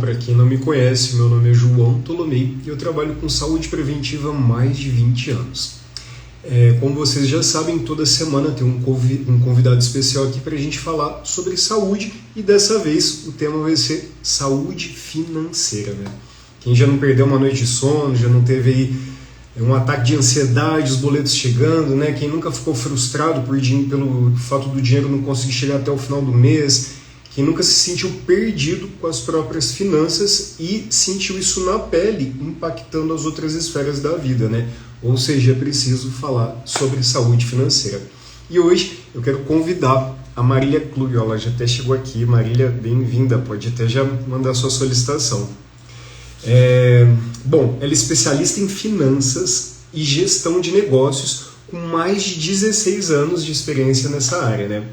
para quem não me conhece, meu nome é João Tolomei e eu trabalho com saúde preventiva há mais de 20 anos. Como vocês já sabem, toda semana tem um convidado especial aqui para a gente falar sobre saúde e dessa vez o tema vai ser saúde financeira, né? Quem já não perdeu uma noite de sono, já não teve aí um ataque de ansiedade, os boletos chegando, né? Quem nunca ficou frustrado pelo fato do dinheiro não conseguir chegar até o final do mês, quem nunca se sentiu perdido com as próprias finanças e sentiu isso na pele, impactando as outras esferas da vida, né? Ou seja, é preciso falar sobre saúde financeira. E hoje eu quero convidar a Marília Klug, ela já até chegou aqui. Marília, bem-vinda, pode até já mandar sua solicitação. Bom, ela é especialista em finanças e gestão de negócios com mais de 16 anos de experiência nessa área, né?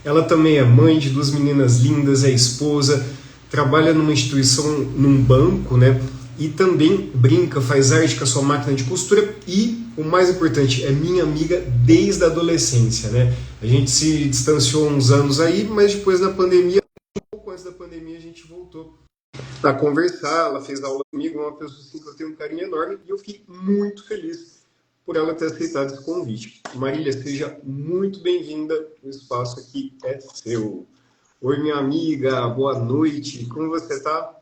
Ela também é mãe de 2 meninas lindas, é esposa, trabalha numa instituição, num banco, né? E também brinca, faz arte com a sua máquina de costura e, o mais importante, é minha amiga desde a adolescência, né? A gente se distanciou uns anos aí, mas depois da pandemia, um pouco antes da pandemia, a gente voltou a conversar. Ela fez aula comigo, uma pessoa assim que eu tenho um carinho enorme e eu fiquei muito feliz por ela ter aceitado esse convite. Marília, seja muito bem-vinda, o espaço aqui é seu. Oi, minha amiga, boa noite, como você está?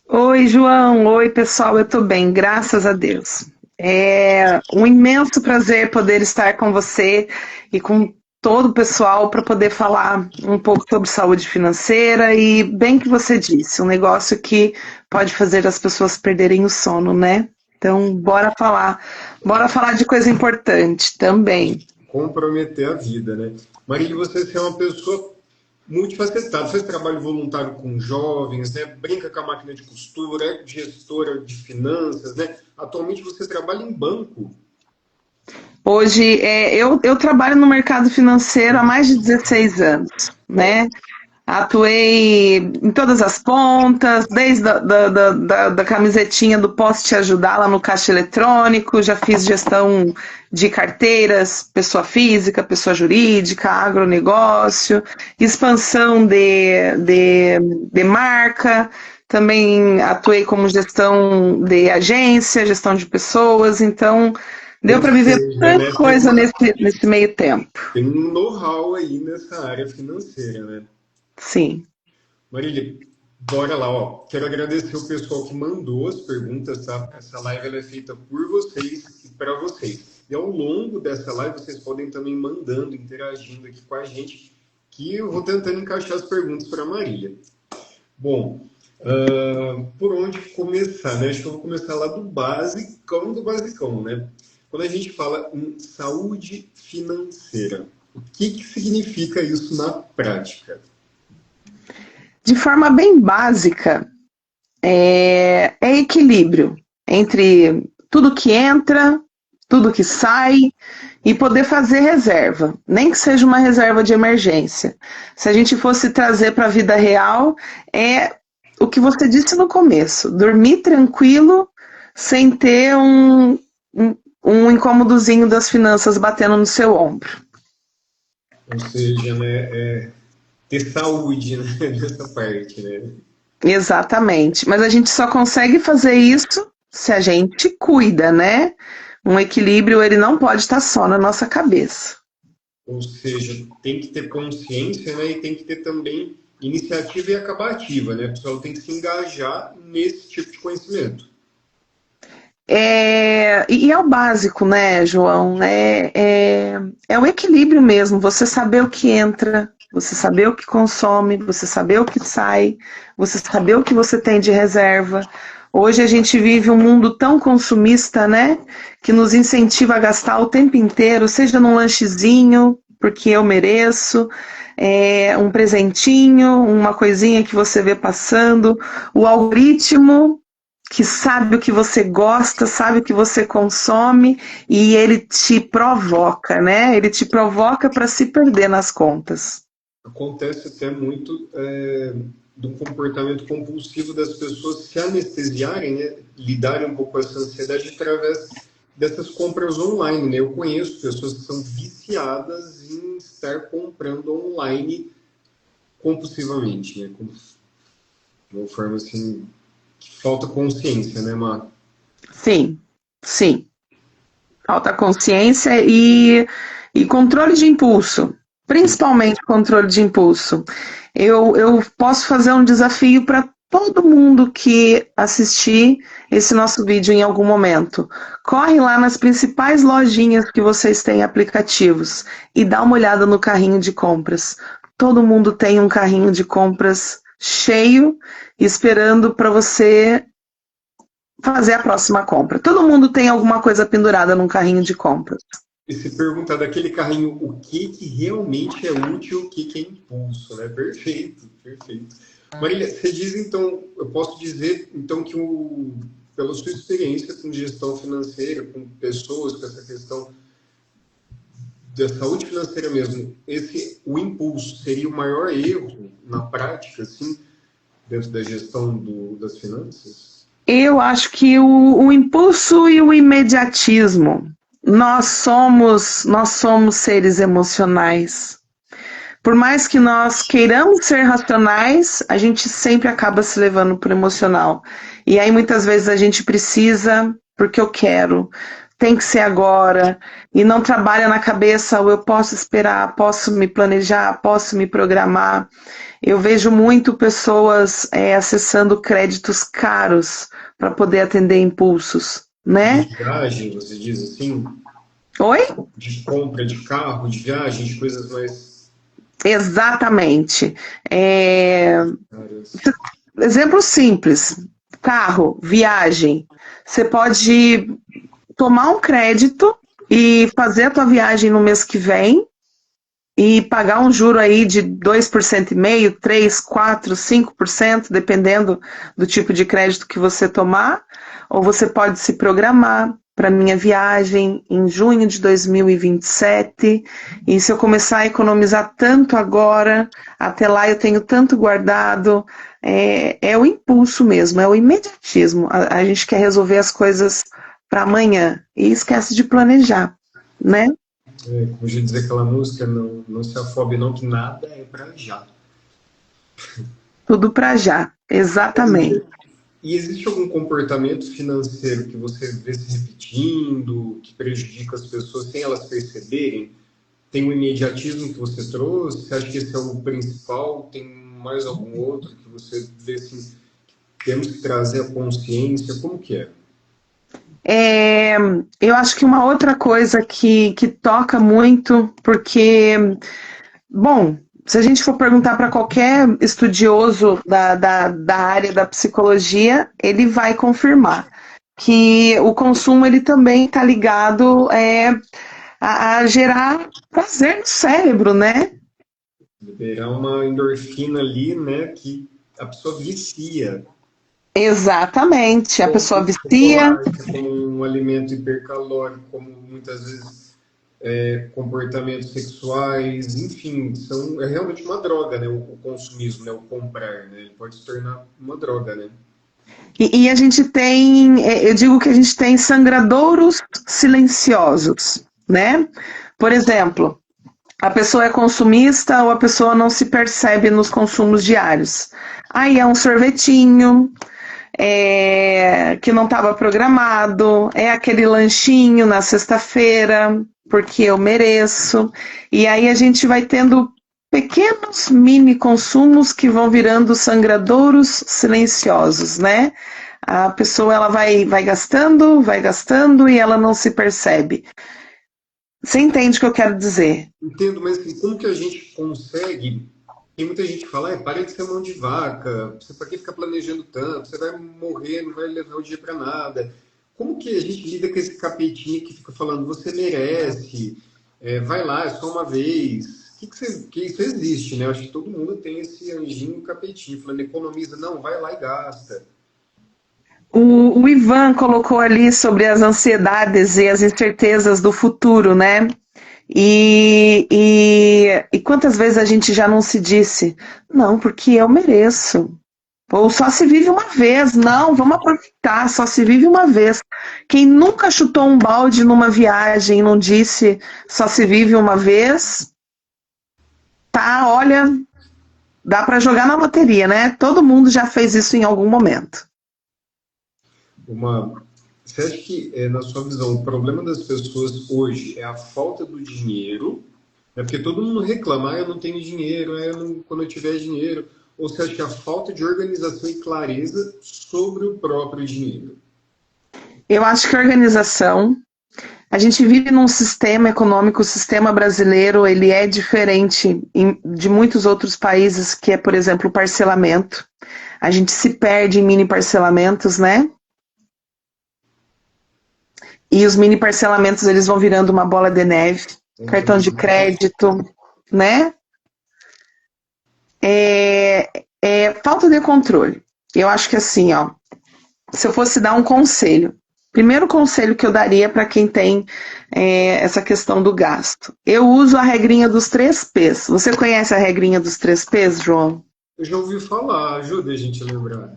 Oi, João. Oi, pessoal. Eu estou bem, graças a Deus. É um imenso prazer poder estar com você e com todo o pessoal para poder falar um pouco sobre saúde financeira e, bem que você disse, um negócio que pode fazer as pessoas perderem o sono, né? Então, bora falar de coisa importante também. Comprometer a vida, né? Marília, você é uma pessoa multifacetada, faz trabalho voluntário com jovens, né? Brinca com a máquina de costura, é gestora de finanças, né? Atualmente você trabalha em banco. Hoje, eu trabalho no mercado financeiro há mais de 16 anos, né? Atuei em todas as pontas, desde da camisetinha do Posso Te Ajudar lá no caixa eletrônico, já fiz gestão de carteiras, pessoa física, pessoa jurídica, agronegócio, expansão de marca, também atuei como gestão de agência, gestão de pessoas, então deu Ou para viver seja, tanta né, coisa nesse meio tempo. tem um know-how aí nessa área financeira, né? Sim. Marília, bora lá, ó. Quero agradecer o pessoal que mandou as perguntas, tá? Essa live ela é feita por vocês e para vocês. E ao longo dessa live vocês podem também mandando, interagindo aqui com a gente, que eu vou tentando encaixar as perguntas para a Marília. Bom, por onde começar, né? Acho que eu vou começar lá do basicão, né? Quando a gente fala em saúde financeira, o que significa isso na prática? De forma bem básica, é equilíbrio entre tudo que entra, tudo que sai e poder fazer reserva, nem que seja uma reserva de emergência. Se a gente fosse trazer para a vida real, é o que você disse no começo: dormir tranquilo sem ter um incômodozinho das finanças batendo no seu ombro. Ou seja, né, ter saúde, né, nessa parte, né? Exatamente. Mas a gente só consegue fazer isso se a gente cuida, né? Um equilíbrio, ele não pode estar só na nossa cabeça. Ou seja, tem que ter consciência, né, e tem que ter também iniciativa e acabativa, né? O pessoal tem que se engajar nesse tipo de conhecimento. E é o básico, né, João? É o equilíbrio mesmo. Você saber o que entra, você saber o que consome, você saber o que sai, você saber o que você tem de reserva. Hoje a gente vive um mundo tão consumista, né? Que nos incentiva a gastar o tempo inteiro, seja num lanchezinho, porque eu mereço, um presentinho, uma coisinha que você vê passando, o algoritmo que sabe o que você gosta, sabe o que você consome e ele te provoca, né? Ele te provoca para se perder nas contas. Acontece até muito do comportamento compulsivo das pessoas se anestesiarem, né? Lidarem um pouco com essa ansiedade através dessas compras online, né? Eu conheço pessoas que são viciadas em estar comprando online compulsivamente, né? De uma forma assim, que falta consciência, né, Má? Sim, sim. Falta consciência e controle de impulso, principalmente controle de impulso. Eu posso fazer um desafio para todo mundo que assistir esse nosso vídeo em algum momento. Corre lá nas principais lojinhas que vocês têm aplicativos e dá uma olhada no carrinho de compras. Todo mundo tem um carrinho de compras cheio, esperando para você fazer a próxima compra. Todo mundo tem alguma coisa pendurada num carrinho de compras. E se perguntar daquele carrinho o que que realmente é útil, o que que é impulso, né? Perfeito, perfeito. Marília, você diz então, eu posso dizer então que pela sua experiência com gestão financeira, com pessoas, com essa questão da saúde financeira mesmo, o impulso seria o maior erro na prática, assim, dentro da gestão das finanças? Eu acho que o impulso e o imediatismo, nós somos seres emocionais. Por mais que nós queiramos ser racionais, a gente sempre acaba se levando para o emocional. E aí muitas vezes a gente precisa, porque eu quero, tem que ser agora, e não trabalha na cabeça, ou eu posso esperar, posso me planejar, posso me programar. Eu vejo muito pessoas acessando créditos caros para poder atender impulsos, De né? viagem, você diz assim? Oi? De compra de carro, de viagem, de coisas mais Exatamente. É, caras. Exemplo simples: carro, viagem. Você pode tomar um crédito e fazer a tua viagem no mês que vem e pagar um juro aí de 2,5%, 3, 4, 5%, dependendo do tipo de crédito que você tomar, ou você pode se programar para minha viagem em junho de 2027, e se eu começar a economizar tanto agora, até lá eu tenho tanto guardado, é o impulso mesmo, é o imediatismo. A gente quer resolver as coisas para amanhã e esquece de planejar, né? Como já diz aquela música, não, não se afobe não, que nada é pra já. Tudo para já, exatamente. E existe algum comportamento financeiro que você vê se repetindo, que prejudica as pessoas sem elas perceberem? Tem o imediatismo que você trouxe? Você acha que esse é o principal? Tem mais algum outro que você vê assim, temos que trazer a consciência? Como que é? É, eu acho que uma outra coisa que toca muito, porque, bom, se a gente for perguntar para qualquer estudioso da área da psicologia, ele vai confirmar que o consumo ele também está ligado a gerar prazer no cérebro, né? Liberar uma endorfina ali, né, que a pessoa vicia. Exatamente, a Como pessoa o vicia. chocolate, como um alimento hipercalórico, como muitas vezes comportamentos sexuais, enfim, é realmente uma droga, né? O consumismo, né? O comprar, né? Ele pode se tornar uma droga, né? E a gente tem, eu digo que a gente tem sangradouros silenciosos, né? Por exemplo, a pessoa é consumista ou a pessoa não se percebe nos consumos diários. Aí é um sorvetinho, que não estava programado, é aquele lanchinho na sexta-feira, porque eu mereço. E aí a gente vai tendo pequenos mini consumos que vão virando sangradouros silenciosos, né? A pessoa ela vai gastando e ela não se percebe. Você entende o que eu quero dizer? Entendo, mas assim, como que a gente consegue? Tem muita gente que fala, para de ser mão de vaca, você para que ficar planejando tanto? Você vai morrer, não vai levar o dia para nada. Como que a gente lida com esse capetinho que fica falando, você merece, vai lá, é só uma vez? Que isso existe, né? Eu acho que todo mundo tem esse anjinho capetinho, falando, economiza, não, vai lá e gasta. O Ivan colocou ali sobre as ansiedades e as incertezas do futuro, né? E quantas vezes a gente já não se disse, não, porque eu mereço. Ou só se vive uma vez. Não, vamos aproveitar, só se vive uma vez. Quem nunca chutou um balde numa viagem e não disse só se vive uma vez, tá, olha, Dá para jogar na loteria, né? Todo mundo já fez isso em algum momento. Uma, você acha que, na sua visão, o problema das pessoas hoje é a falta do dinheiro? É porque todo mundo reclama, eu não tenho dinheiro, quando eu tiver dinheiro. Ou você acha que é a falta de organização e clareza sobre o próprio dinheiro? Eu acho que a organização. A gente vive num sistema econômico, o sistema brasileiro, ele é diferente de muitos outros países, que é, por exemplo, o parcelamento. A gente se perde em mini parcelamentos, né? E os mini parcelamentos, eles vão virando uma bola de neve, cartão de crédito, né? Falta de controle. Eu acho que assim, ó, se eu fosse dar um conselho, primeiro conselho que eu daria para quem tem essa questão do gasto. Eu uso a regrinha dos 3 P's. Você conhece a regrinha dos 3 P's, João? Eu já ouvi falar, ajuda a gente a lembrar.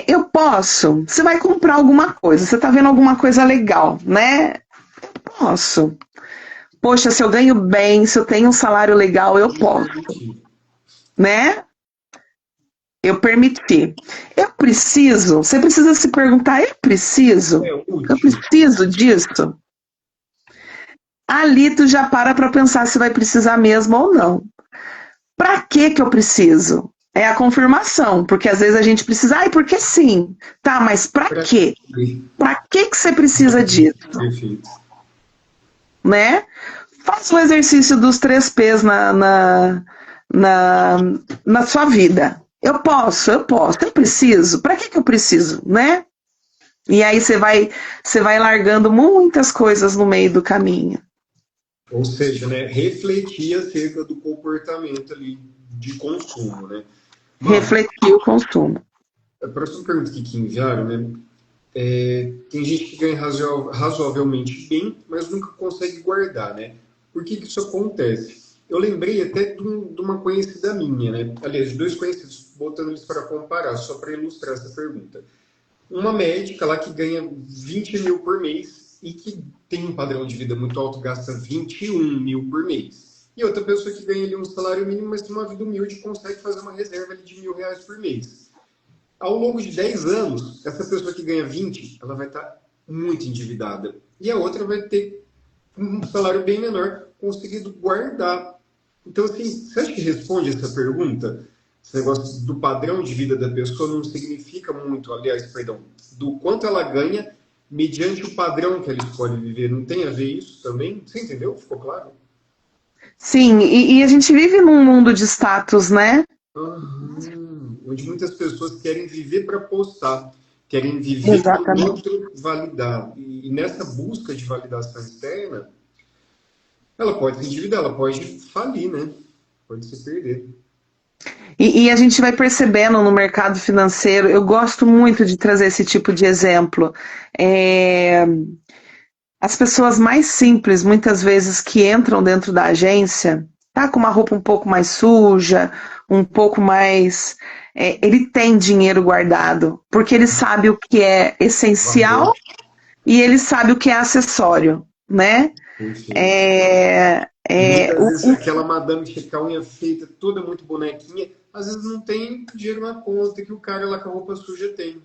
Eu posso. Você vai comprar alguma coisa, você está vendo alguma coisa legal, né? Eu posso. Poxa, se eu ganho bem, se eu tenho um salário legal, eu posso, né? Eu permiti. Eu preciso? Você precisa se perguntar, eu preciso? Eu preciso disso? Ali tu já para pensar se vai precisar mesmo ou não. Para que eu preciso? É a confirmação, porque às vezes a gente precisa, porque sim. Tá, mas para quê? Para que você precisa disso? Perfeito. Né? Faça o exercício dos 3 P's na sua vida. Eu posso, eu preciso. Para que eu preciso, né? E aí você vai largando muitas coisas no meio do caminho. Ou seja, né, refletir acerca do comportamento ali de consumo, né? Refletir o consumo. A próxima pergunta que enviaram, né? Tem gente que ganha razoavelmente bem, mas nunca consegue guardar, né? Por que isso acontece? Eu lembrei até de uma conhecida minha, né? Aliás, de 2 conhecidos, botando eles para comparar, só para ilustrar essa pergunta. Uma médica lá que ganha 20 mil por mês e que tem um padrão de vida muito alto, gasta 21 mil por mês. E outra pessoa que ganha ali um salário mínimo, mas tem uma vida humilde e consegue fazer uma reserva ali de R$ 1.000 por mês. Ao longo de 10 anos, essa pessoa que ganha 20, ela vai estar muito endividada. E a outra vai ter um salário bem menor, conseguido guardar. Então, assim, você acha que responde essa pergunta? Esse negócio do padrão de vida da pessoa não significa muito, aliás, perdão, do quanto ela ganha mediante o padrão que ela escolhe viver. Não tem a ver isso também? Você entendeu? Ficou claro? Sim, e a gente vive num mundo de status, né? Onde muitas pessoas querem viver para postar, querem viver para o outro validar. E nessa busca de validação externa, ela pode se endividar, ela pode falir, né? Pode se perder. E a gente vai percebendo no mercado financeiro, eu gosto muito de trazer esse tipo de exemplo. As pessoas mais simples, muitas vezes, que entram dentro da agência, tá com uma roupa um pouco mais suja, um pouco mais... ele tem dinheiro guardado, porque ele sabe o que é essencial e ele sabe o que é acessório, né? Muitas vezes aquela madame que fica a unha feita, toda muito bonequinha, às vezes não tem dinheiro na conta que o cara lá com a roupa suja tem.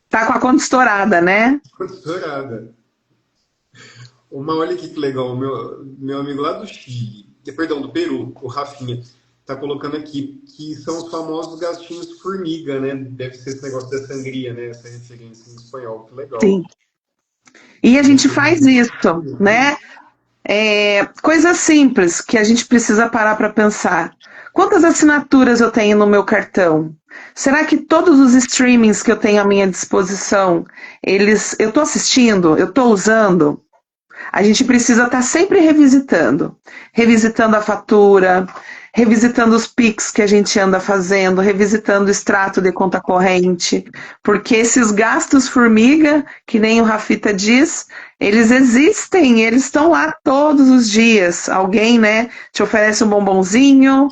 Tá com a conta estourada, né? Conta estourada. Olha aqui que legal, o meu amigo lá do Chile, perdão, do Peru, o Rafinha, tá colocando aqui que são os famosos gastinhos formiga, né? Deve ser esse negócio da sangria, né? Essa referência em espanhol, que legal. Sim. E a gente faz isso, né? Coisas simples que a gente precisa parar para pensar. Quantas assinaturas eu tenho no meu cartão? Será que todos os streamings que eu tenho à minha disposição, eu estou assistindo? Eu estou usando? A gente precisa estar sempre revisitando a fatura, revisitando os Pix que a gente anda fazendo, revisitando o extrato de conta corrente, porque esses gastos formiga, que nem o Rafita diz, eles existem, eles estão lá todos os dias. Alguém, né, te oferece um bombonzinho,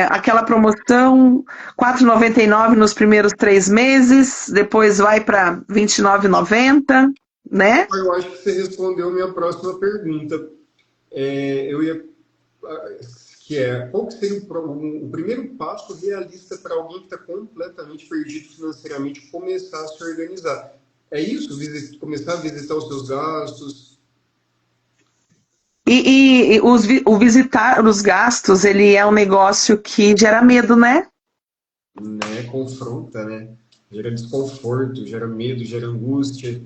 aquela promoção, R$ 4,99 nos primeiros 3 meses, depois vai para R$ 29,90. Né? Eu acho que você respondeu a minha próxima pergunta. Eu ia que é qual que seria o primeiro passo realista para alguém que está completamente perdido financeiramente começar a se organizar? É isso? Começar a visitar os seus gastos, O visitar os gastos, ele é um negócio que gera medo, né? né? Confronta, né? Gera desconforto, gera medo, gera angústia.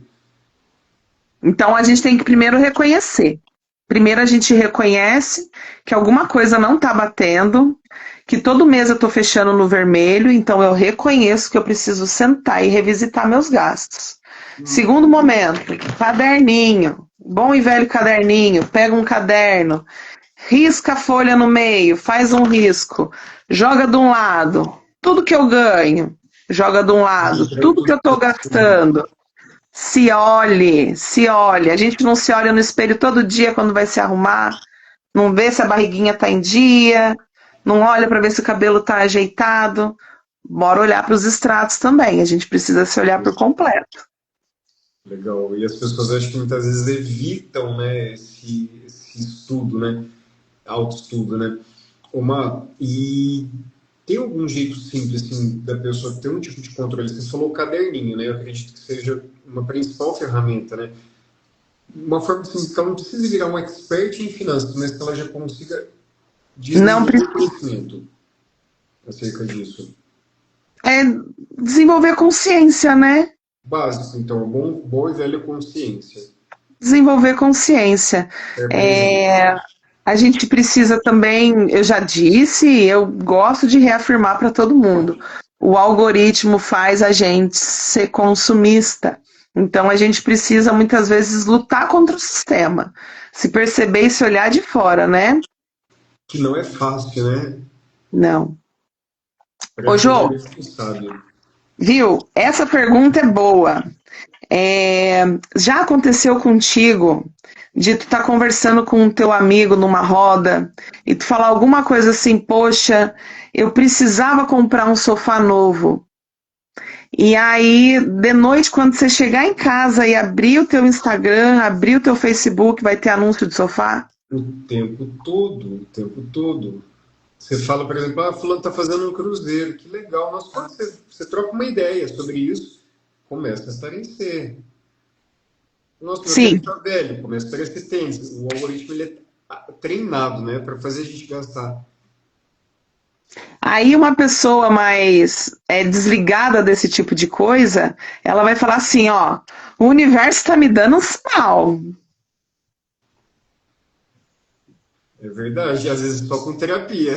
Então a gente tem que primeiro reconhecer. Primeiro a gente reconhece que alguma coisa não está batendo, que todo mês eu estou fechando no vermelho, então eu reconheço que eu preciso sentar e revisitar meus gastos. Segundo momento, caderninho. Bom e velho caderninho. Pega um caderno, risca a folha no meio, faz um risco, joga de um lado tudo que eu ganho, joga de um lado Entra tudo que eu tudo. estou gastando. Se olhe, se olhe. A gente não se olha no espelho todo dia quando vai se arrumar, não vê se a barriguinha tá em dia, não olha para ver se o cabelo tá ajeitado. Bora olhar para os extratos também. A gente precisa se olhar por completo. Legal. E as pessoas acho que muitas vezes evitam, né, esse estudo, né? Autoestudo, né? E tem algum jeito simples, assim, da pessoa ter um tipo de controle? Você falou caderninho, né? Eu acredito que seja uma principal ferramenta, né? Uma forma assim, que ela não precisa virar um expert em finanças, mas que ela já consiga Não desenvolver precisa conhecimento acerca disso. é desenvolver consciência, né? Básico, então, bom e velha consciência. Desenvolver consciência. É presente. É, a gente precisa também, eu já disse, eu gosto de reafirmar para todo mundo. O algoritmo faz a gente ser consumista. Então a gente precisa muitas vezes lutar contra o sistema, se perceber e se olhar de fora, né? Que não é fácil, né? Não. Ô, Parece que Jô, a gente não sabe. viu? Essa pergunta é boa. É, já aconteceu contigo de tu estar conversando com um teu amigo numa roda e tu falar alguma coisa assim, poxa, eu precisava comprar um sofá novo. E aí, de noite, quando você chegar em casa e abrir o teu Instagram, abrir o teu Facebook, vai ter anúncio de sofá? O tempo todo, o tempo todo. Você fala, por exemplo, fulano está fazendo um cruzeiro, que legal. Mas quando você troca uma ideia sobre isso, começa a esclarecer. Nossa, meu tênis Sim. está velho, começa a parecer tênis. O algoritmo ele é treinado, né, para fazer a gente gastar. Aí uma pessoa mais desligada desse tipo de coisa, ela vai falar assim, ó, o universo está me dando um sinal. É verdade, às vezes só com terapia.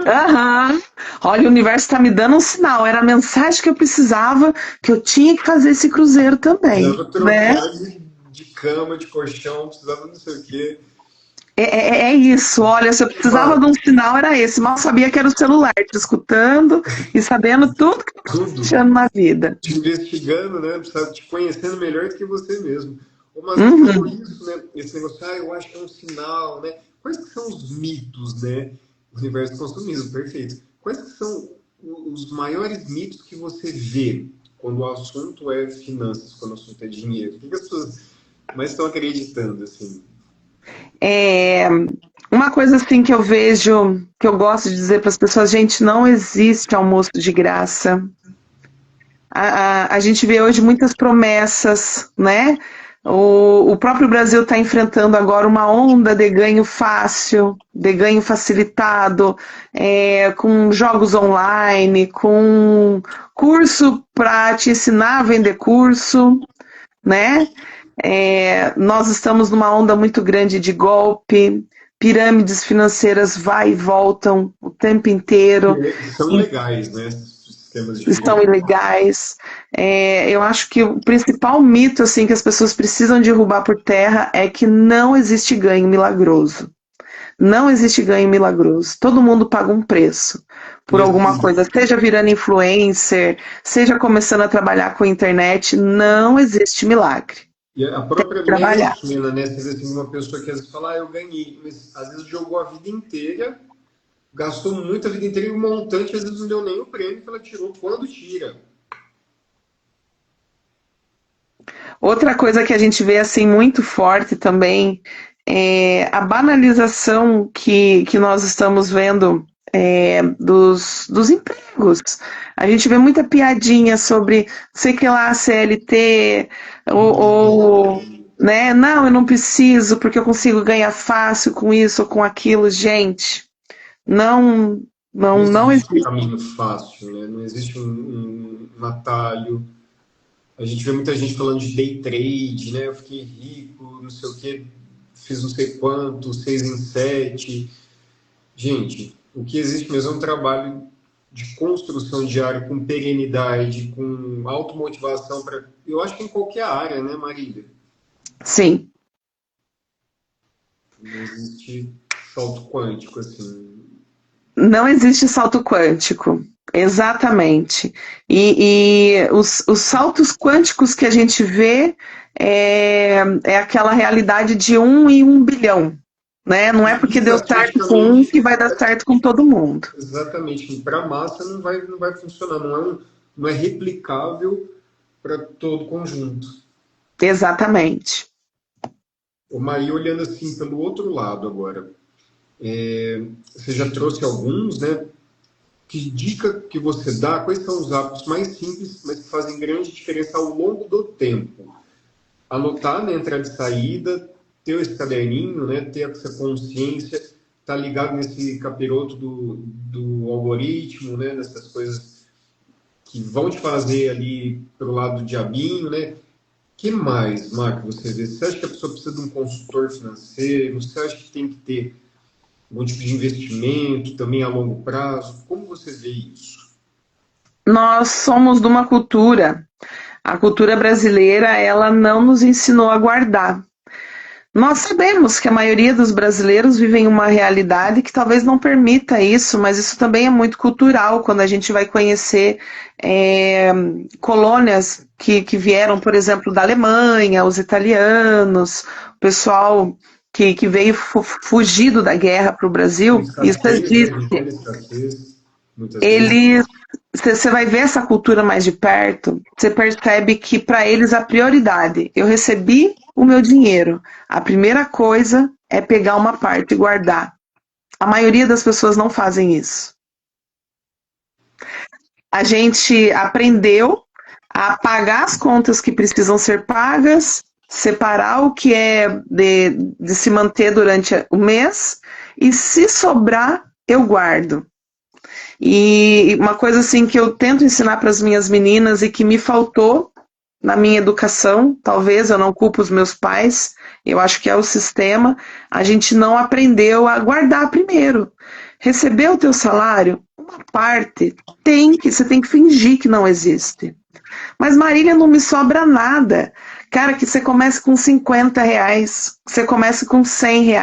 Aham. Olha, o universo está me dando um sinal. Era a mensagem que eu precisava, que eu tinha que fazer esse cruzeiro também, Precisava né? trocar de cama, de colchão, precisava não sei o quê. É isso. Olha, se eu precisava de um Mas, sinal, era esse. Mal sabia que era o celular, te escutando e sabendo tudo que eu estou tudo. achando na vida. Te investigando, né? Te conhecendo melhor do que você mesmo. Mas você falou Uhum. isso, né? Esse negócio, eu acho que é um sinal, né? Quais que são os mitos, né? O universo do consumismo, perfeito. Quais que são os maiores mitos que você vê quando o assunto é finanças, quando o assunto é dinheiro? O que as pessoas mais estão acreditando, assim? É, uma coisa assim que eu vejo, que eu gosto de dizer para as pessoas, gente, não existe almoço de graça. A gente vê hoje muitas promessas, né? O próprio Brasil está enfrentando agora uma onda de ganho fácil, de ganho facilitado, com jogos online, com curso para te ensinar a vender curso, né? Nós estamos numa onda muito grande de golpe, pirâmides financeiras vai e voltam o tempo inteiro, São ilegais, né? Sistemas de estão finanças. ilegais. Eu acho que o principal mito assim que as pessoas precisam derrubar por terra é que não existe ganho milagroso. Não existe ganho milagroso. Todo mundo paga um preço por E alguma assim, coisa, seja virando influencer, seja começando a trabalhar com a internet, não existe milagre. e a própria Trabalhar. média, né? Você vê assim, uma pessoa que às vezes fala, eu ganhei, mas às vezes jogou a vida inteira, gastou muito a vida inteira e o montante às vezes não deu nem o prêmio que ela tirou quando tira. Outra coisa que a gente vê assim muito forte também a banalização que nós estamos vendo dos empregos. A gente vê muita piadinha sobre, sei que lá, CLT, ou né, não, eu não preciso porque eu consigo ganhar fácil com isso ou com aquilo. Gente, não, Não não existe um existe. caminho fácil, né? Não existe um atalho. A gente vê muita gente falando de day trade, né? Eu fiquei rico, não sei o quê, fiz não sei quanto, 6 em 7. Gente, o que existe mesmo é um trabalho de construção diária, com perenidade, com automotivação para. Eu acho que em qualquer área, né, Marília? Sim. Não existe salto quântico, assim. Não existe salto quântico, exatamente. E os saltos quânticos que a gente vê é aquela realidade de 1 em 1 bilhão, né? Não é porque E deu certo com um que estatisticamente, vai dar certo com todo mundo. exatamente, para a massa não vai funcionar, não é replicável para todo o conjunto. Exatamente. O Maria, olhando assim pelo outro lado agora, você já trouxe alguns, né? Que dica que você dá? Quais são os hábitos mais simples, mas que fazem grande diferença ao longo do tempo? Anotar, né, entrada e saída, ter esse caderninho, né, ter essa consciência, estar tá ligado nesse capiroto do algoritmo, né, dessas coisas que vão te fazer ali pro lado do diabinho, né? Que mais, Marco, você vê? Você acha que a pessoa precisa de um consultor financeiro? Você acha que tem que ter algum tipo de investimento também a longo prazo? Como você vê isso? Nós somos de uma cultura, a cultura brasileira, ela não nos ensinou a guardar. Nós sabemos que a maioria dos brasileiros vivem uma realidade que talvez não permita isso, mas isso também é muito cultural quando a gente vai conhecer colônias que vieram, por exemplo, da Alemanha, os italianos, o pessoal que veio fugido da guerra para o Por Brasil, isso escassez, né? existe. Vivendo escassez, muitas vezes. Eles, você vai ver essa cultura mais de perto, você percebe que para eles a prioridade, eu recebi o meu dinheiro, a primeira coisa é pegar uma parte e guardar. A maioria das pessoas não fazem isso. A gente aprendeu a pagar as contas que precisam ser pagas, separar o que é de se manter durante o mês e se sobrar, eu guardo. E uma coisa assim que eu tento ensinar para as minhas meninas e que me faltou na minha educação, talvez eu não culpo os meus pais, eu acho que é o sistema, a gente não aprendeu a guardar primeiro. Receber o teu salário, uma parte você tem que fingir que não existe. Mas Marília, não me sobra nada. Cara, que você comece com R$ 50, você comece com R$ 100.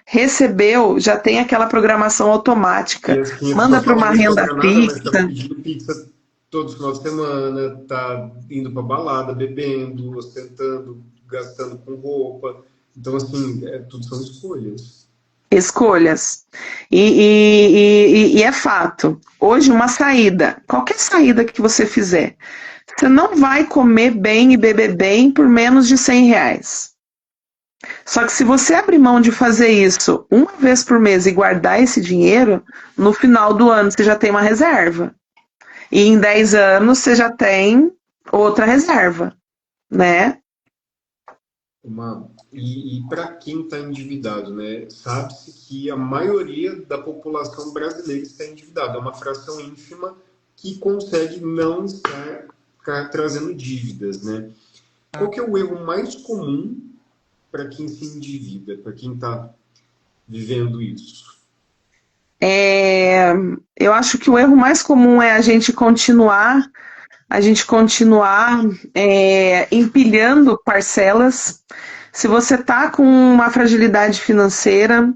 Recebeu, já tem aquela programação automática. E as 500 Manda só para fala, uma não renda sobra nada, mas tá fixa. pedindo pizza todos os finais de semana, tá indo pra balada, bebendo, ostentando, gastando com roupa. Então, assim, tudo são escolhas. Escolhas. E é fato. Hoje, uma saída, qualquer saída que você fizer, você não vai comer bem e beber bem por menos de R$ 100. Só que se você abrir mão de fazer isso uma vez por mês e guardar esse dinheiro, no final do ano você já tem uma reserva. E em 10 anos você já tem outra reserva, né? E para quem está endividado, né? Sabe-se que a maioria da população brasileira está endividada. É uma fração ínfima que consegue não estar trazendo dívidas, né? Qual que é o erro mais comum para quem se endivida, para quem está vivendo isso? Eu acho que o erro mais comum é a gente continuar empilhando parcelas. Se você está com uma fragilidade financeira,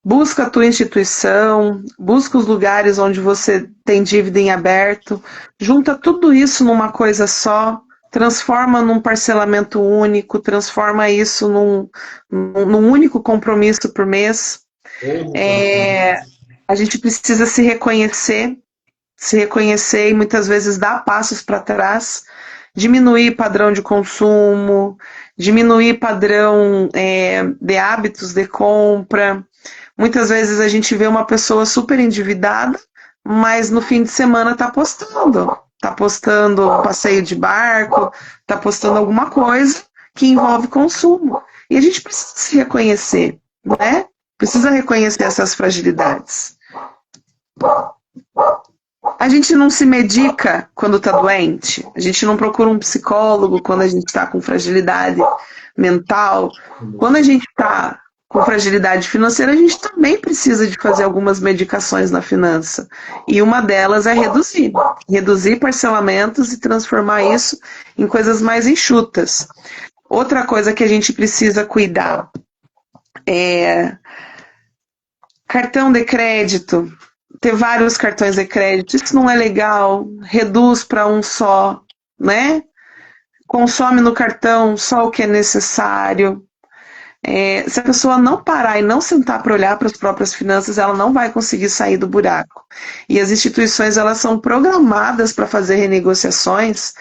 busca a tua instituição, busca os lugares onde você tem dívida em aberto, junta tudo isso numa coisa só, transforma num parcelamento único, transforma isso num único compromisso por mês. A gente precisa se reconhecer e muitas vezes dar passos para trás, diminuir padrão de consumo, diminuir padrão de hábitos de compra. Muitas vezes a gente vê uma pessoa super endividada, mas no fim de semana está postando. Está postando um passeio de barco, está postando alguma coisa que envolve consumo. E a gente precisa se reconhecer, né? Precisa reconhecer essas fragilidades. A gente não se medica quando está doente, a gente não procura um psicólogo quando a gente está com fragilidade mental. Quando a gente está com fragilidade financeira, a gente também precisa de fazer algumas medicações na finança. E uma delas é reduzir parcelamentos e transformar isso em coisas mais enxutas. Outra coisa que a gente precisa cuidar é cartão de crédito. Ter vários cartões de crédito, isso não é legal, reduz para um só, né? Consome no cartão só o que é necessário. Se a pessoa não parar e não sentar para olhar para as próprias finanças, ela não vai conseguir sair do buraco. E as instituições, elas são programadas para fazer renegociações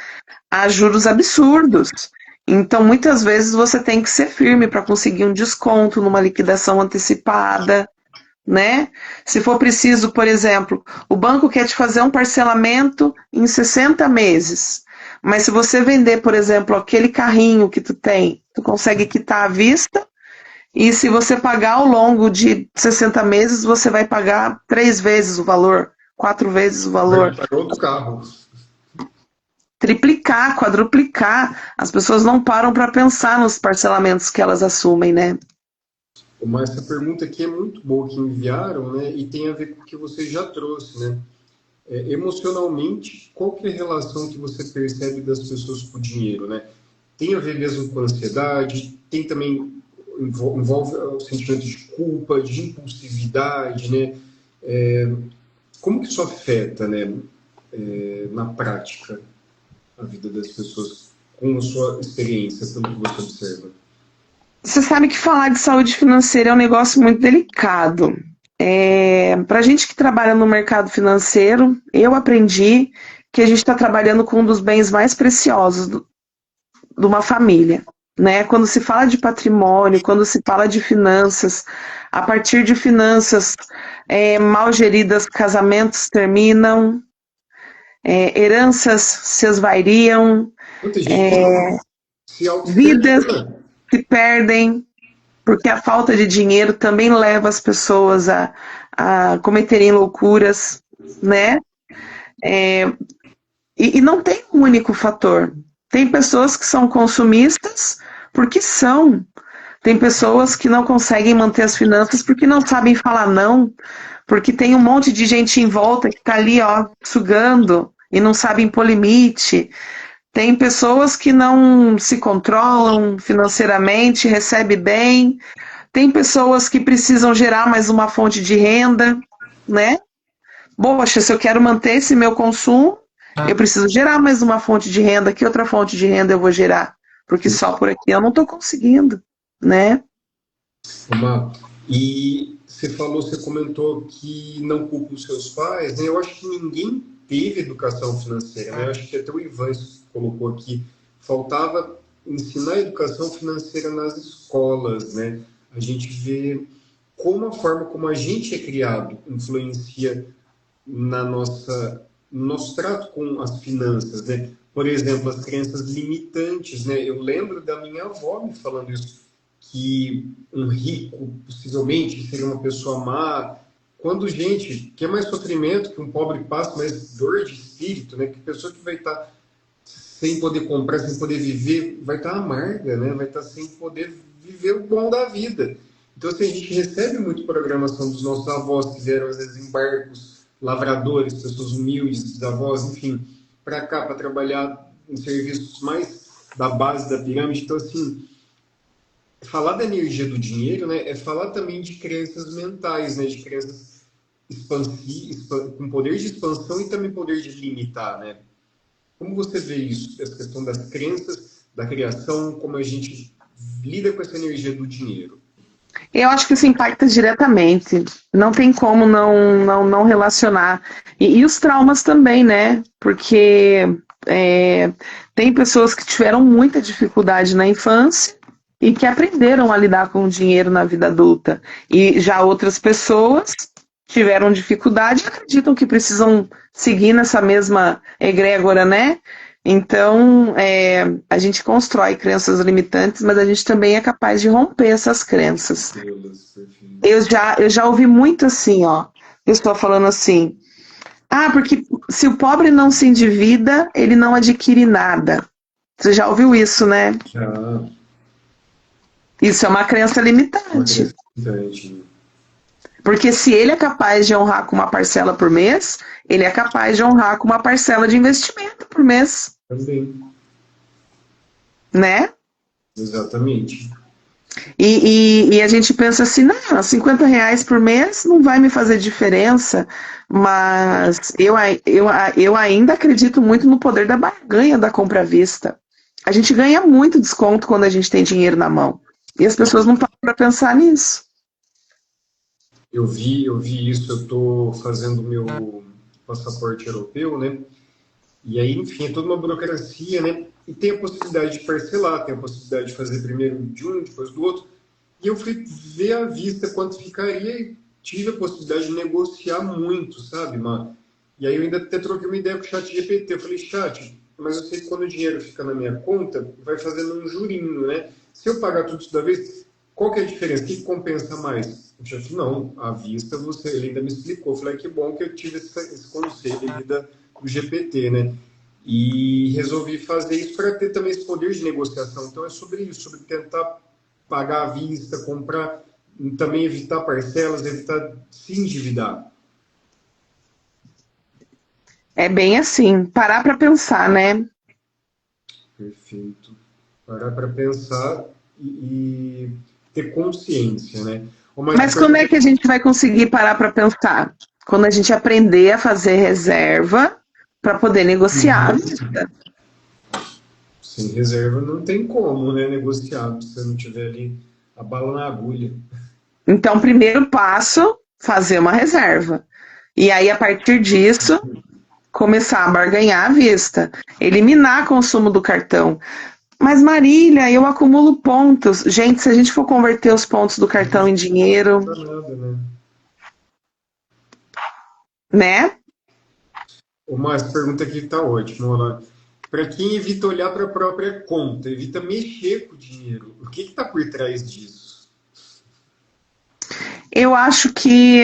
a juros absurdos. Então, muitas vezes, você tem que ser firme para conseguir um desconto numa liquidação antecipada, né? Se for preciso, por exemplo, o banco quer te fazer um parcelamento em 60 meses, mas se você vender, por exemplo, aquele carrinho que tu tem, tu consegue quitar à vista, e se você pagar ao longo de 60 meses, você vai pagar 3 vezes o valor, 4 vezes o valor. Para outro carro. Triplicar, quadruplicar. As pessoas não param para pensar nos parcelamentos que elas assumem, né? Mas essa pergunta aqui é muito boa que enviaram, né? E tem a ver com o que você já trouxe, né? Emocionalmente, qual que é a relação que você percebe das pessoas com o dinheiro, né? Tem a ver mesmo com ansiedade, tem também, envolve o sentimento de culpa, de impulsividade, né? Como que isso afeta, né? Na prática, a vida das pessoas, com a sua experiência, pelo que você observa? Você sabe que falar de saúde financeira é um negócio muito delicado. Para a gente que trabalha no mercado financeiro, eu aprendi que a gente está trabalhando com um dos bens mais preciosos de uma família, né? Quando se fala de patrimônio, quando se fala de finanças, a partir de finanças mal geridas, casamentos terminam, heranças se esvairiam, vidas se perdem, porque a falta de dinheiro também leva as pessoas a cometerem loucuras, né? E não tem um único fator. Tem pessoas que são consumistas porque são. Tem pessoas que não conseguem manter as finanças porque não sabem falar não, porque tem um monte de gente em volta que está ali, ó, sugando e não sabem pôr limite. Tem pessoas que não se controlam financeiramente, recebem bem. Tem pessoas que precisam gerar mais uma fonte de renda, né? Poxa, se eu quero manter esse meu consumo, eu preciso gerar mais uma fonte de renda. Que outra fonte de renda eu vou gerar? Porque só por aqui eu não estou conseguindo, né? E você comentou que não culpa os seus pais, né? Eu acho que ninguém teve educação financeira, né? Eu acho que até o Ivan colocou aqui, faltava ensinar a educação financeira nas escolas, né? A gente vê como a forma como a gente é criado influencia no nosso trato com as finanças, né? Por exemplo, as crenças limitantes, né? Eu lembro da minha avó me falando isso, que um rico possivelmente seria uma pessoa má, quando gente quer mais sofrimento que um pobre passa, mais dor de espírito, né? Que a pessoa que vai estar sem poder comprar, sem poder viver, vai estar amarga, né? Vai estar sem poder viver o bom da vida. Então, assim, a gente recebe muito programação dos nossos avós, que vieram, às vezes, em barcos, lavradores, pessoas humildes, avós, enfim, para cá, para trabalhar em serviços mais da base da pirâmide. Então, assim, falar da energia do dinheiro, né, é falar também de crenças mentais, né, de crenças com poder de expansão e também poder de limitar, né? Como você vê isso, essa questão das crenças, da criação, como a gente lida com essa energia do dinheiro? Eu acho que isso impacta diretamente. Não tem como não relacionar. E os traumas também, né? Porque Tem pessoas que tiveram muita dificuldade na infância e que aprenderam a lidar com o dinheiro na vida adulta. E já outras pessoas tiveram dificuldade e acreditam que precisam seguir nessa mesma egrégora, né? Então, a gente constrói crenças limitantes, mas a gente também é capaz de romper essas crenças. Eu já ouvi muito assim, ó, pessoa falando assim, porque se o pobre não se endivida, ele não adquire nada. Você já ouviu isso, né? Já, Isso é uma crença uma limitante. crença limitante, Porque se ele é capaz de honrar com uma parcela por mês, ele é capaz de honrar com uma parcela de investimento por mês, também, né? exatamente. E a gente pensa assim, não, R$ 50 por mês não vai me fazer diferença, mas eu ainda acredito muito no poder da barganha da compra à vista. A gente ganha muito desconto quando a gente tem dinheiro na mão. E as pessoas não param para pensar nisso. Eu vi isso, eu estou fazendo meu passaporte europeu, né? E aí, enfim, é toda uma burocracia, né? E tem a possibilidade de parcelar, tem a possibilidade de fazer primeiro de um, depois do outro. E eu fui ver à vista quanto ficaria e tive a possibilidade de negociar muito, sabe, mano? E aí eu ainda até troquei uma ideia com o chat GPT. Eu falei, chat, mas eu sei que quando o dinheiro fica na minha conta, vai fazendo um jurinho, né? Se eu pagar tudo isso da vez, qual que é a diferença? O que compensa mais? O chat, não, à vista você, ele ainda me explicou. Eu falei, que bom que eu tive esse conselho ali do GPT, né? E resolvi fazer isso para ter também esse poder de negociação. Então é sobre isso, sobre tentar pagar à vista, comprar, também evitar parcelas, evitar se endividar. É bem assim, parar para pensar, né? Perfeito. Parar para pensar e ter consciência, né? Mas Mas quando é que a gente vai conseguir parar para pensar? Quando a gente aprender a fazer reserva para poder negociar. sem reserva não tem como, né, negociar, se você não tiver ali a bala na agulha. Então, primeiro passo, fazer uma reserva. E aí, a partir disso, começar a barganhar à vista, eliminar consumo do cartão. Mas, Marília, eu acumulo pontos. Gente, se a gente for converter os pontos do cartão em dinheiro, Não dá nada, né? né? O Márcio pergunta aqui que tá ótimo, olha lá. Para quem evita olhar para a própria conta, evita mexer com o dinheiro, o que está por trás disso? Eu acho que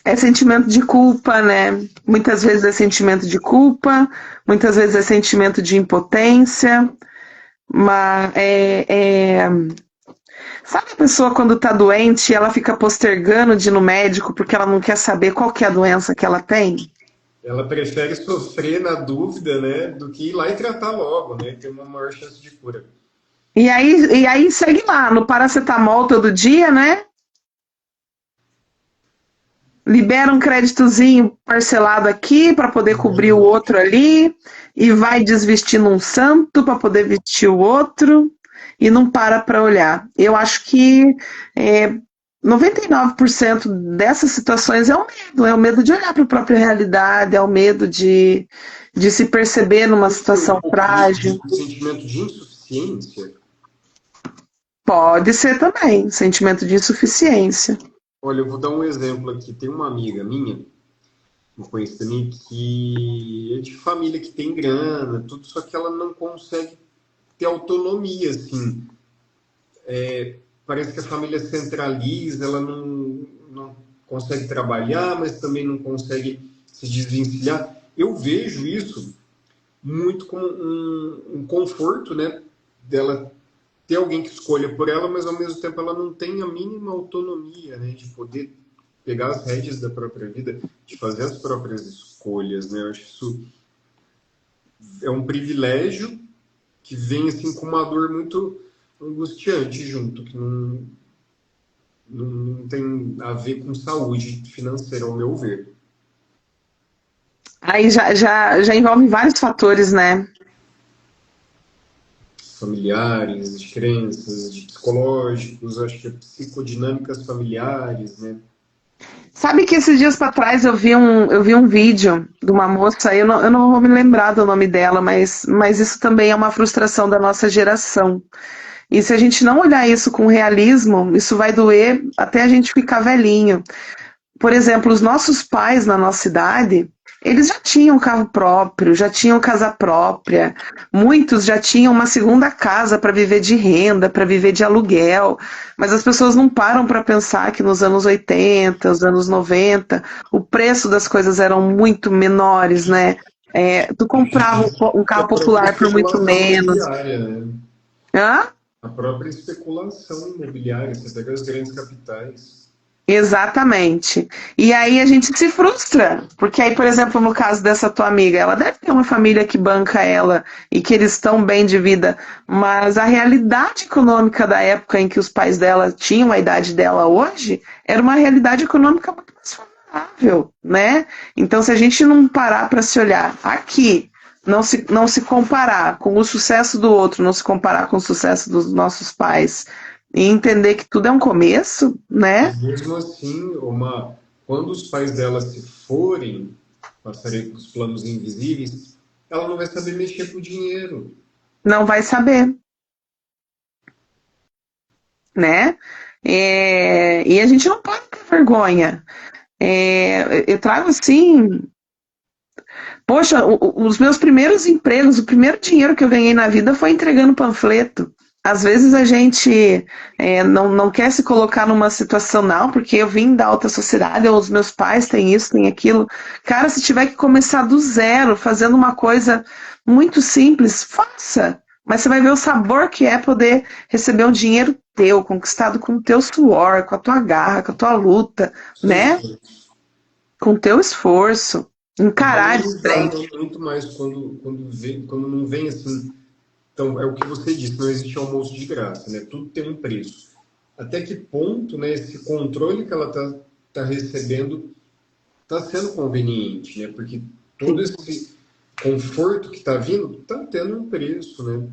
é sentimento de culpa, né? Muitas vezes é sentimento de culpa, muitas vezes é sentimento de impotência, mas sabe a pessoa quando está doente e ela fica postergando de ir no médico porque ela não quer saber qual que é a doença que ela tem? Ela prefere sofrer na dúvida, né, do que ir lá e tratar logo, né, ter uma maior chance de cura. E aí segue lá, no paracetamol todo dia, né? Libera um créditozinho parcelado aqui para poder cobrir o outro ali e vai desvestindo um santo para poder vestir o outro e não para olhar. Eu acho que 99% dessas situações é o medo de olhar para a própria realidade, é o medo de se perceber numa Um situação pouco frágil. de sentimento de insuficiência. Pode ser também, sentimento de insuficiência. Olha, eu vou dar um exemplo aqui. Tem uma amiga minha, eu conheço também, que é de família que tem grana, tudo, só que ela não consegue ter autonomia, assim. Parece que a família centraliza, ela não consegue trabalhar, mas também não consegue se desvencilhar. Eu vejo isso muito como um conforto, né, dela ter alguém que escolha por ela, mas ao mesmo tempo ela não tem a mínima autonomia, né, de poder pegar as rédeas da própria vida, de fazer as próprias escolhas, né? Eu acho que isso é um privilégio que vem assim com uma dor muito angustiante junto, que não tem a ver com saúde financeira, ao meu ver. Aí já envolve vários fatores, né? Familiares, de crenças, de psicológicos, acho que é psicodinâmicas familiares, né? Sabe que esses dias para trás eu vi um vídeo de uma moça, eu não vou me lembrar do nome dela, mas isso também é uma frustração da nossa geração. E se a gente não olhar isso com realismo, isso vai doer até a gente ficar velhinho. Por exemplo, os nossos pais na nossa idade, eles já tinham carro próprio, já tinham casa própria, muitos já tinham uma segunda casa para viver de renda, para viver de aluguel, mas as pessoas não param para pensar que nos anos 80, os anos 90, o preço das coisas eram muito menores, né? Tu comprava um E a carro própria popular por muito especulação menos. imobiliária, né? Hã? A própria especulação imobiliária, você pega as grandes capitais. Exatamente. E aí a gente se frustra, porque aí, por exemplo, no caso dessa tua amiga, ela deve ter uma família que banca ela e que eles estão bem de vida, mas a realidade econômica da época em que os pais dela tinham a idade dela hoje era uma realidade econômica muito mais favorável, né? Então, se a gente não parar para se olhar aqui, não se comparar com o sucesso do outro, não se comparar com o sucesso dos nossos pais e entender que tudo é um começo, E né? mesmo assim, quando os pais dela se forem, passarem dos planos invisíveis, ela não vai saber mexer com o dinheiro. Não vai saber, né? E a gente não pode ter vergonha. Eu trago assim, poxa, os meus primeiros empregos, o primeiro dinheiro que eu ganhei na vida foi entregando panfleto. Às vezes a gente não quer se colocar numa situação, não, porque eu vim da alta sociedade, ou os meus pais têm isso, têm aquilo. Cara, se tiver que começar do zero, fazendo uma coisa muito simples, faça. Mas você vai ver o sabor que é poder receber um dinheiro teu, conquistado com o teu suor, com a tua garra, com a tua luta, Seu né? esforço. Com o teu esforço. E Encarar de valorizar frente. muito mais quando não vem assim. Então, é o que você disse, não existe almoço de graça, né? Tudo tem um preço. Até que ponto, né, esse controle que ela tá recebendo está sendo conveniente, né? Porque todo esse conforto que está vindo está tendo um preço, né?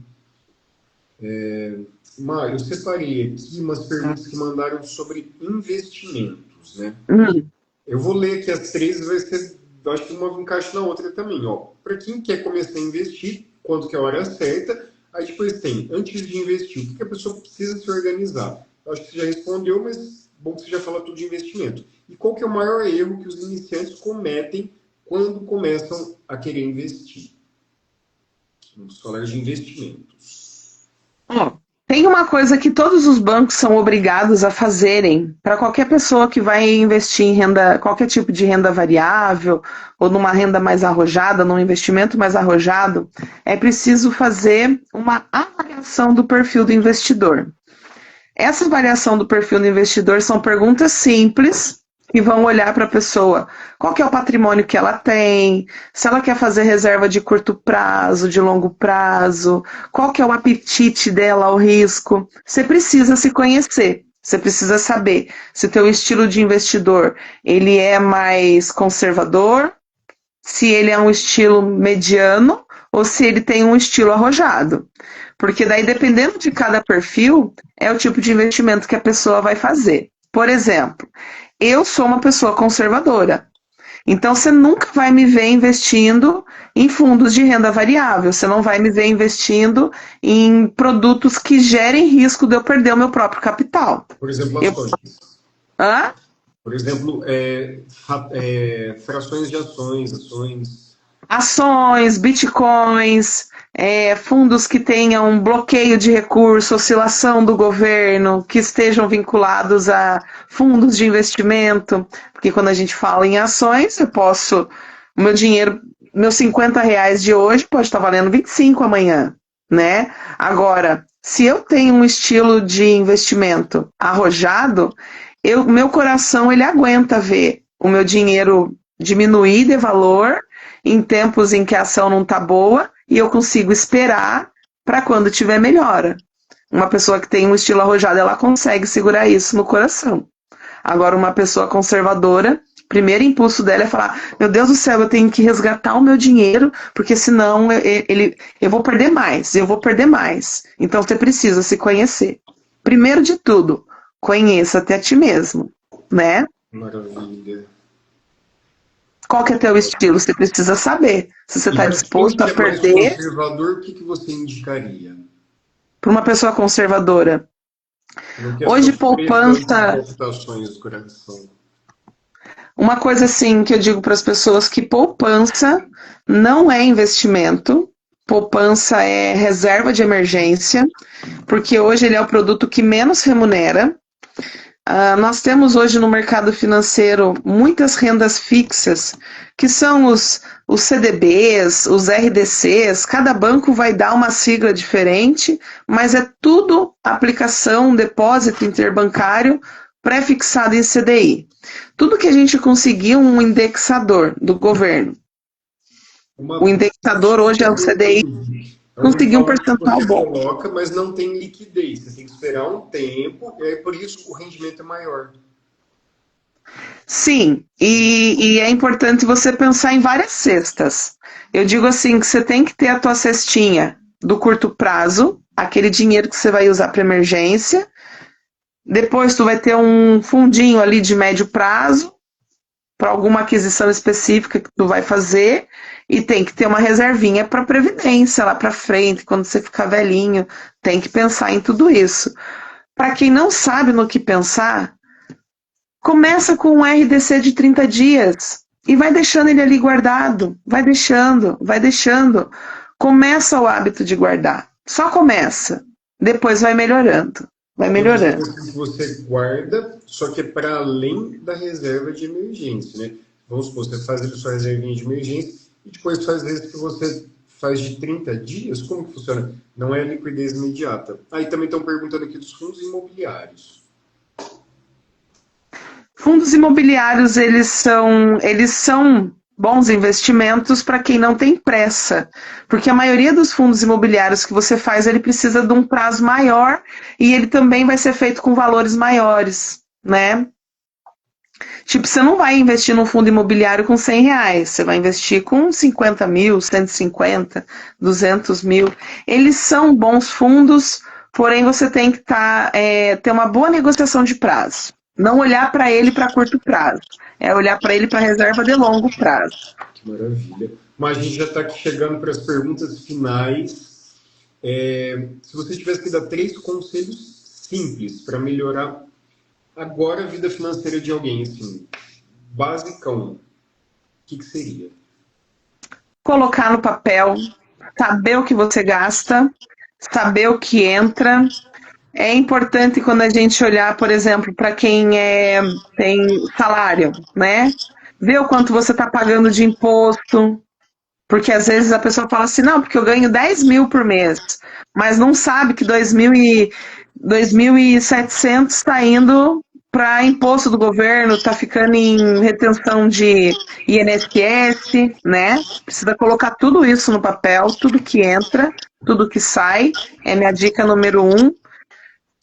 Mário, eu separei aqui umas perguntas que mandaram sobre investimentos, né? Hum. Eu vou ler aqui as três, vai ser, eu acho que uma encaixa na outra também, ó. Para quem quer começar a investir, quando que é a hora certa? Aí depois tem, antes de investir, o que a pessoa precisa se organizar? Eu acho que você já respondeu, mas bom que você já fala tudo de investimento. E qual que é o maior erro que os iniciantes cometem quando começam a querer investir? Vamos falar de investimentos. Ó, tem uma coisa que todos os bancos são obrigados a fazerem para qualquer pessoa que vai investir em renda, qualquer tipo de renda variável ou numa renda mais arrojada, num investimento mais arrojado, é preciso fazer uma avaliação do perfil do investidor. Essa avaliação do perfil do investidor são perguntas simples que vão olhar para a pessoa, qual que é o patrimônio que ela tem, se ela quer fazer reserva de curto prazo, de longo prazo, qual que é o apetite dela ao risco. Você precisa se conhecer. Você precisa saber se o teu estilo de investidor ele é mais conservador, se ele é um estilo mediano ou se ele tem um estilo arrojado. Porque daí, dependendo de cada perfil, é o tipo de investimento que a pessoa vai fazer. Por exemplo, eu sou uma pessoa conservadora. Então, você nunca vai me ver investindo em fundos de renda variável. Você não vai me ver investindo em produtos que gerem risco de eu perder o meu próprio capital. Por exemplo, Eu, ações. hã? Por exemplo, frações de ações, ações. Ações, bitcoins, fundos que tenham bloqueio de recurso, oscilação do governo, que estejam vinculados a fundos de investimento, porque quando a gente fala em ações, o meu dinheiro, meus R$ 50 de hoje pode estar valendo 25 amanhã, né? Agora, se eu tenho um estilo de investimento arrojado, meu coração ele aguenta ver o meu dinheiro diminuir de valor em tempos em que a ação não está boa e eu consigo esperar para quando tiver melhora. Uma pessoa que tem um estilo arrojado, ela consegue segurar isso no coração. Agora, uma pessoa conservadora, o primeiro impulso dela é falar: meu Deus do céu, eu tenho que resgatar o meu dinheiro, porque senão eu vou perder mais, eu vou perder mais. Então, você precisa se conhecer. Primeiro de tudo, conheça-te a ti mesmo, né? Maravilha. Qual que é teu estilo? Você precisa saber. Se você E está para quem disposto que a é mais perder conservador, o que você indicaria? para uma pessoa conservadora. Não quer Hoje, sofrer tantas poupança, palpitações do coração. uma coisa assim que eu digo para as pessoas que poupança não é investimento, poupança é reserva de emergência, porque hoje ele é o produto que menos remunera. Nós temos hoje no mercado financeiro muitas rendas fixas, que são os CDBs, os RDCs, cada banco vai dar uma sigla diferente, mas é tudo aplicação, depósito interbancário pré-fixado em CDI. Tudo que a gente conseguir um indexador do governo. O Uma indexador hoje é o CDI, É um conseguir um valor que percentual você bom. coloca, mas não tem liquidez. Você tem que esperar um tempo, e aí por isso o rendimento é maior. Sim, e é importante você pensar em várias cestas. Eu digo assim que você tem que ter a tua cestinha do curto prazo, aquele dinheiro que você vai usar para emergência. Depois tu vai ter um fundinho ali de médio prazo para alguma aquisição específica que tu vai fazer e tem que ter uma reservinha para previdência lá para frente, quando você ficar velhinho, tem que pensar em tudo isso. Para quem não sabe no que pensar, começa com um RDC de 30 dias e vai deixando ele ali guardado. Vai deixando, vai deixando. Começa o hábito de guardar. Só começa. Depois vai melhorando. Vai E é uma coisa melhorando. assim que você guarda, só que é para além da reserva de emergência, né? Vamos supor, você faz ali sua reservinha de emergência e depois faz vezes que você faz de 30 dias, como que funciona? Não é liquidez imediata. Aí também estão perguntando aqui dos fundos imobiliários. Fundos imobiliários, eles são bons investimentos para quem não tem pressa, porque a maioria dos fundos imobiliários que você faz, ele precisa de um prazo maior e ele também vai ser feito com valores maiores, né? Tipo, você não vai investir num fundo imobiliário com R$ 100, você vai investir com 50 mil, 150, 200 mil. Eles são bons fundos, porém você tem que ter uma boa negociação de prazo. Não olhar para ele para curto prazo, é olhar para ele para reserva de longo prazo. Que maravilha. Mas a gente já está chegando para as perguntas finais. Se você tivesse que dar 3 conselhos simples para melhorar agora a vida financeira de alguém, assim, basicão, o que seria? Colocar no papel, saber o que você gasta, saber o que entra. É importante quando a gente olhar, por exemplo, para quem tem salário, né? Ver o quanto você está pagando de imposto, porque às vezes a pessoa fala assim, não, porque eu ganho 10 mil por mês, mas não sabe que 2.700 está indo para imposto do governo, está ficando em retenção de INSS, né? Precisa colocar tudo isso no papel, tudo que entra, tudo que sai, é minha dica número 1.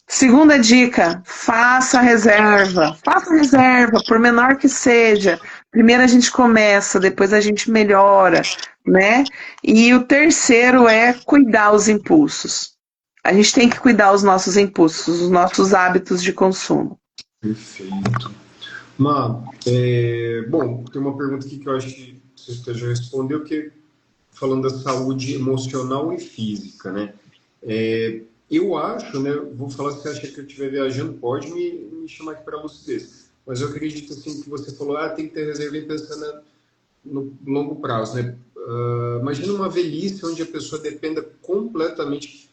Segunda dica, faça reserva. Faça reserva, por menor que seja. Primeiro a gente começa, depois a gente melhora, né? E o terceiro é cuidar os impulsos. A gente tem que cuidar os nossos impulsos, os nossos hábitos de consumo. Perfeito. Bom, tem uma pergunta aqui que eu acho que você já respondeu, que é falando da saúde emocional e física, né? Eu acho, né? Vou falar, se você acha que eu estiver viajando, pode me chamar aqui para lucidez. Mas eu acredito assim que você falou, tem que ter reserva pensando no longo prazo, né? Imagina uma velhice onde a pessoa dependa completamente.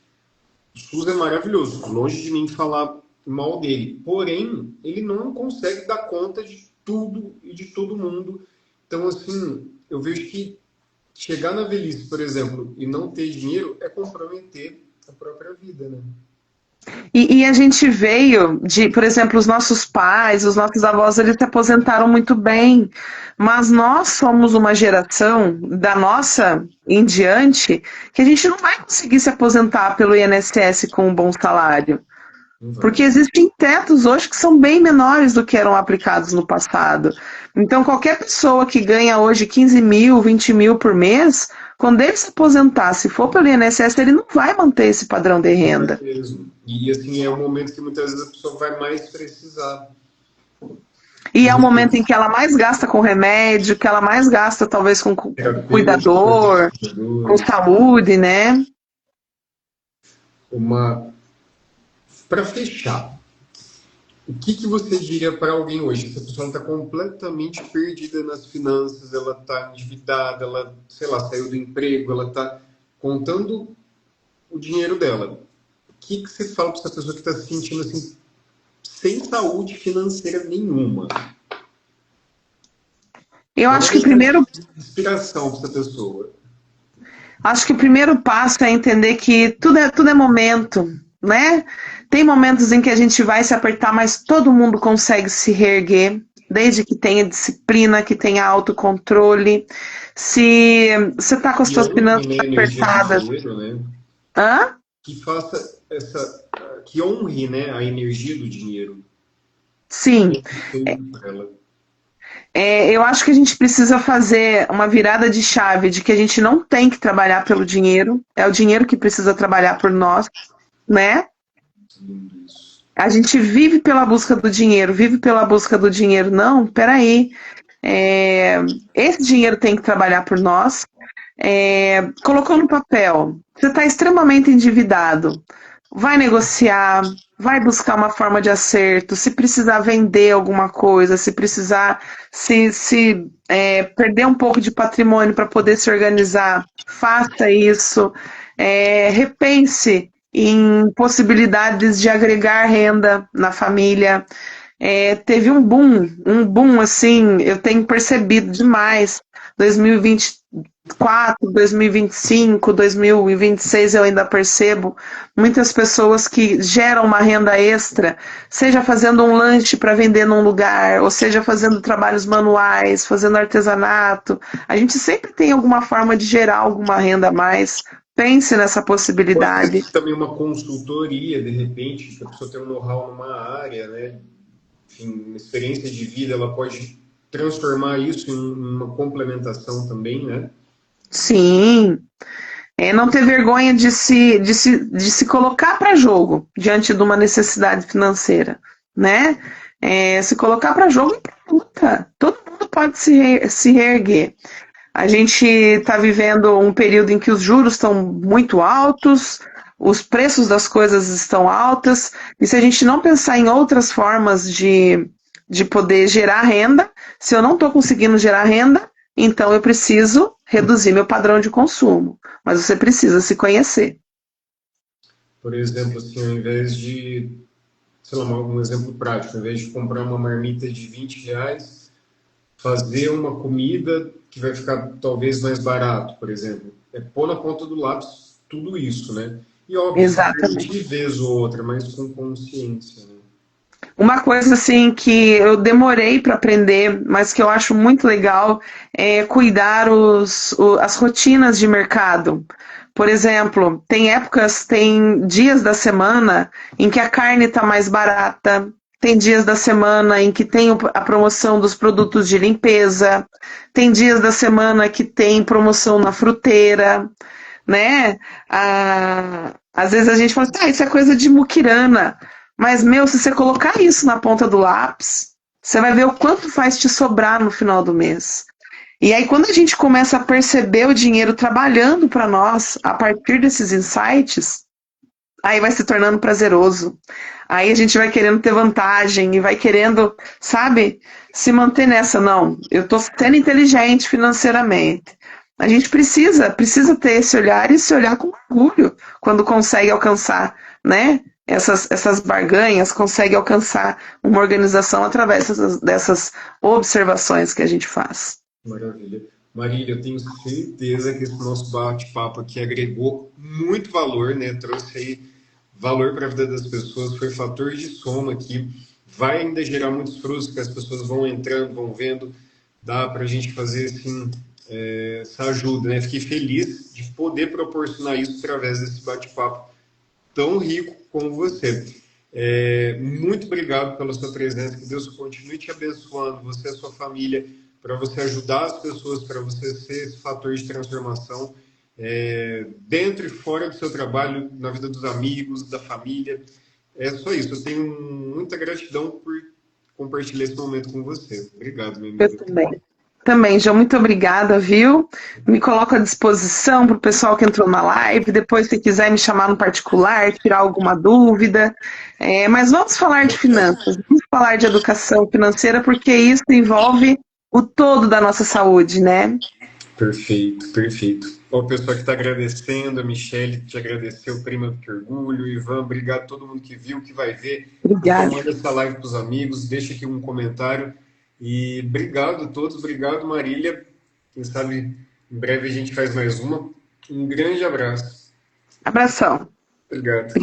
O SUS é maravilhoso, longe de mim falar mal dele. Porém, ele não consegue dar conta de tudo e de todo mundo. Então, assim, eu vejo que chegar na velhice, por exemplo, e não ter dinheiro é comprometer a própria vida, né? E a gente veio de, por exemplo, os nossos pais, os nossos avós, eles se aposentaram muito bem, mas nós somos uma geração, da nossa em diante, que a gente não vai conseguir se aposentar pelo INSS com um bom salário. Porque existem tetos hoje que são bem menores do que eram aplicados no passado. Então, qualquer pessoa que ganha hoje 15 mil, 20 mil por mês, quando ele se aposentar, se for pelo INSS, ele não vai manter esse padrão de renda. É mesmo. E assim, é o momento que muitas vezes a pessoa vai mais precisar. E é o momento em que ela mais gasta com remédio, que ela mais gasta talvez com Terapêutica, cuidador, com cuidadores. saúde, né? Uma... Para fechar, o que que você diria para alguém hoje? Se a pessoa está completamente perdida nas finanças, ela está endividada, ela, sei lá, saiu do emprego, ela está contando o dinheiro dela. O que que você fala para essa pessoa que está se sentindo assim, sem saúde financeira nenhuma? Eu Dá uma acho que o mensagem primeiro de inspiração para essa pessoa. Acho que o primeiro passo é entender que tudo é momento, né? Tem momentos em que a gente vai se apertar, mas todo mundo consegue se reerguer, desde que tenha disciplina, que tenha autocontrole. Se você está com as Que suas honre, finanças né, a energia do apertadas, dinheiro, né? hã? Que faça essa, que honre, né, a energia do dinheiro. Sim. Pense sempre por ela. Eu acho que a gente precisa fazer uma virada de chave de que a gente não tem que trabalhar pelo dinheiro, é o dinheiro que precisa trabalhar por nós, né? Lindo isso. A gente vive pela busca do dinheiro, vive pela busca do dinheiro. Não, peraí. É, esse dinheiro tem que trabalhar por nós. Colocou no papel, você está extremamente endividado. Vai negociar, vai buscar uma forma de acerto. Se precisar vender alguma coisa, se precisar perder um pouco de patrimônio para poder se organizar, faça isso. Repense em possibilidades de agregar renda na família. Teve um boom assim, eu tenho percebido demais. 2024, 2025, 2026 eu ainda percebo muitas pessoas que geram uma renda extra, seja fazendo um lanche para vender num lugar, ou seja fazendo trabalhos manuais, fazendo artesanato. A gente sempre tem alguma forma de gerar alguma renda a mais. Pense nessa Pode possibilidade. ser também uma consultoria, de repente, que a pessoa tem um know-how numa área, né? Enfim, uma experiência de vida, ela pode transformar isso em uma complementação também, né? Sim, não ter vergonha de se colocar para jogo diante de uma necessidade financeira, né? Se colocar para jogo e luta. Todo mundo pode se reerguer. A gente está vivendo um período em que os juros estão muito altos, os preços das coisas estão altas, e se a gente não pensar em outras formas de poder gerar renda, se eu não estou conseguindo gerar renda, então eu preciso reduzir meu padrão de consumo. Mas você precisa se conhecer. Por exemplo, assim, ao invés de, sei lá, um exemplo prático, ao invés de comprar uma marmita de R$ 20, fazer uma comida que vai ficar talvez mais barato, por exemplo. É pôr na ponta do lápis tudo isso, né? E óbvio, se Exatamente. permitir vez ou outra, mas com consciência, né? Uma coisa assim que eu demorei para aprender, mas que eu acho muito legal, é cuidar as rotinas de mercado. Por exemplo, tem dias da semana em que a carne está mais barata, tem dias da semana em que tem a promoção dos produtos de limpeza, tem dias da semana que tem promoção na fruteira, né? Às vezes a gente fala assim, isso é coisa de muquirana. Mas, meu, se você colocar isso na ponta do lápis, você vai ver o quanto faz te sobrar no final do mês. E aí, quando a gente começa a perceber o dinheiro trabalhando para nós, a partir desses insights, aí vai se tornando prazeroso. Aí a gente vai querendo ter vantagem e vai querendo, sabe, se manter nessa. Não, eu estou sendo inteligente financeiramente. A gente precisa ter esse olhar e se olhar com orgulho quando consegue alcançar, né? Essas barganhas, consegue alcançar uma organização através dessas observações que a gente faz. Maravilha. Marília, eu tenho certeza que esse nosso bate-papo aqui agregou muito valor, né? Trouxe aí valor para a vida das pessoas, foi fator de soma aqui. Vai ainda gerar muitos frutos, que as pessoas vão entrando, vão vendo. Dá para a gente fazer assim, essa ajuda, né? Fiquei feliz de poder proporcionar isso através desse bate-papo tão rico como você. Muito obrigado pela sua presença, que Deus continue te abençoando, você e a sua família, para você ajudar as pessoas, para você ser esse fator de transformação dentro e fora do seu trabalho, na vida dos amigos, da família. É só isso, eu tenho muita gratidão por compartilhar esse momento com você. Obrigado, minha Eu amiga. também. Também, João, muito obrigada, viu? Me coloco à disposição para o pessoal que entrou na live. Depois, se quiser me chamar no particular, tirar alguma dúvida. Mas vamos falar de finanças, vamos falar de educação financeira, porque isso envolve o todo da nossa saúde, né? Perfeito, perfeito. Ó, o pessoal que está agradecendo, a Michelle te agradeceu, prima que orgulho, Ivan, obrigado a todo mundo que viu, que vai ver. Então, Obrigada. manda essa live para os amigos, deixa aqui um comentário. E obrigado a todos, obrigado, Marília. Quem sabe em breve a gente faz mais uma. Um grande abraço. Abração. Obrigado.